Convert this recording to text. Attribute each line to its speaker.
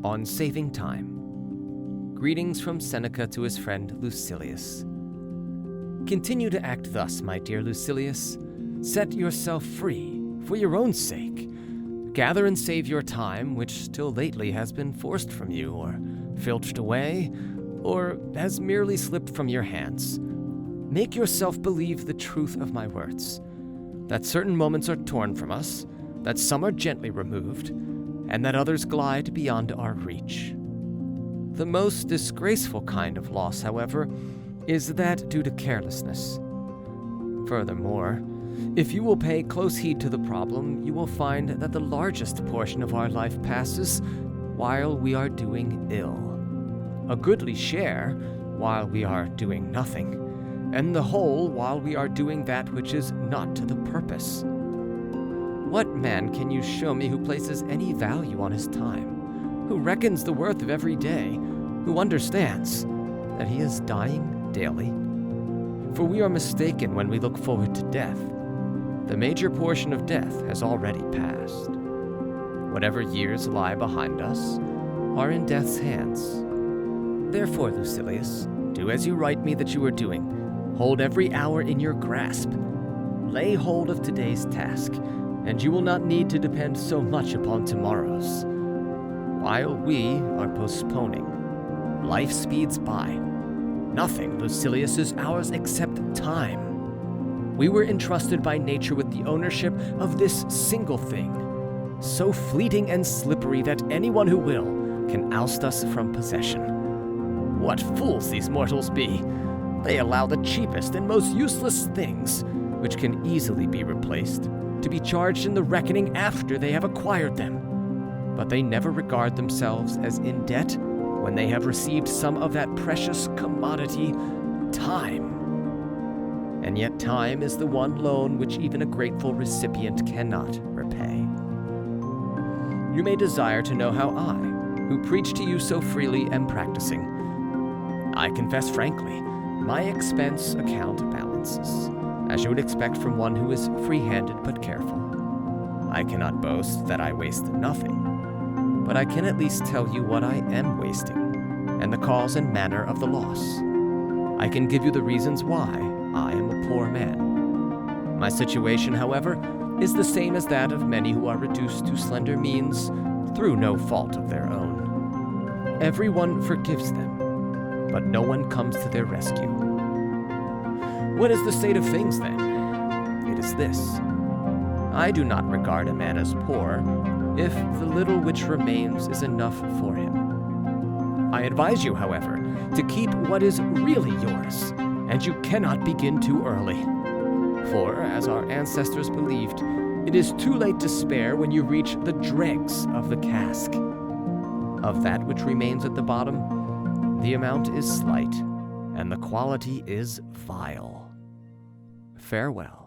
Speaker 1: on saving time. Greetings from Seneca to his friend Lucilius. Continue to act thus, my dear Lucilius. Set yourself free, for your own sake. Gather and save your time, which till lately has been forced from you, or filched away, or has merely slipped from your hands. Make yourself believe the truth of my words, that certain moments are torn from us, that some are gently removed, and that others glide beyond our reach. The most disgraceful kind of loss, however, is that due to carelessness. Furthermore, if you will pay close heed to the problem, you will find that the largest portion of our life passes while we are doing ill. A goodly share while we are doing nothing, and the whole while we are doing that which is not to the purpose. What man can you show me who places any value on his time, who reckons the worth of every day, who understands that he is dying daily? For we are mistaken when we look forward to death. The major portion of death has already passed. Whatever years lie behind us are in death's hands. Therefore, Lucilius, do as you write me that you are doing. Hold every hour in your grasp. Lay hold of today's task, and you will not need to depend so much upon tomorrow's. While we are postponing, life speeds by. Nothing, Lucilius, is ours except time. We were entrusted by nature with the ownership of this single thing, so fleeting and slippery that anyone who will can oust us from possession. What fools these mortals be! They allow the cheapest and most useless things, which can easily be replaced, to be charged in the reckoning after they have acquired them. But they never regard themselves as in debt when they have received some of that precious commodity, time. And yet time is the one loan which even a grateful recipient cannot repay. You may desire to know how I, who preach to you so freely, am practicing. I confess frankly, my expense account balances, as you would expect from one who is free-handed but careful. I cannot boast that I waste nothing, but I can at least tell you what I am wasting, and the cause and manner of the loss. I can give you the reasons why I am a poor man. My situation, however, is the same as that of many who are reduced to slender means through no fault of their own. Everyone forgives them, but no one comes to their rescue. What is the state of things, then? It is this. I do not regard a man as poor if the little which remains is enough for him. I advise you, however, to keep what is really yours, and you cannot begin too early. For, as our ancestors believed, it is too late to spare when you reach the dregs of the cask. Of that which remains at the bottom, the amount is slight, and the quality is vile. Farewell.